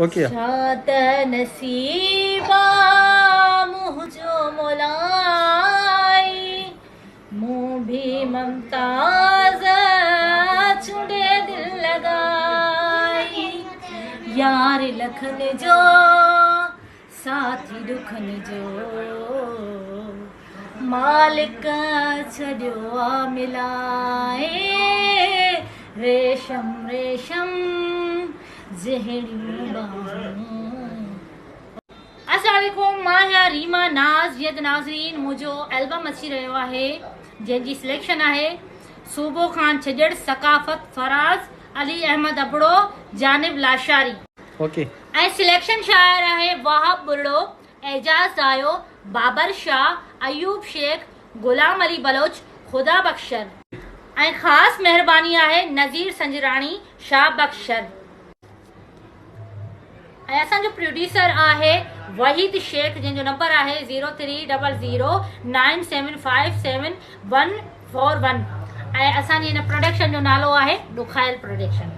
Okay शात नसीबा मुझो मोलाई मुँह भी ममताज चुड़े दिल लगाई यार लखन जो साथी दुखन जो मालिक छॾियो आ मिलाए रेशम रेशम जहिड़ियूं बाहूं। अस्सलाम वालेकुम, मां आहियां रीमा नाज़। जीअं त नाज़रीन मुंहिंजो एल्बम अची रहियो आहे जंहिंजी सिलेक्शन आहे सूबो ख़ान छजड़, सकाफ़त फराज़, अली अहमद अबड़ो, जानिब लाशारी। ओके ऐं सिलेक्शन शायर आहे वहाब बुरड़ो, एजाज़ दायो, बाबर शाह, अयूब शेख, गुलाम अली बलोच, खुदा बख्शर। ऐं ख़ासि महिरबानी आहे नज़ीर संजराणी, शाह बख्शर। ऐं असांजो प्रोड्यूसर आहे वहीद शेख, जंहिंजो नंबर आहे 030097577141। ऐं असांजी हिन प्रोडक्शन जो नालो आहे ॾुखायल प्रोडक्शन।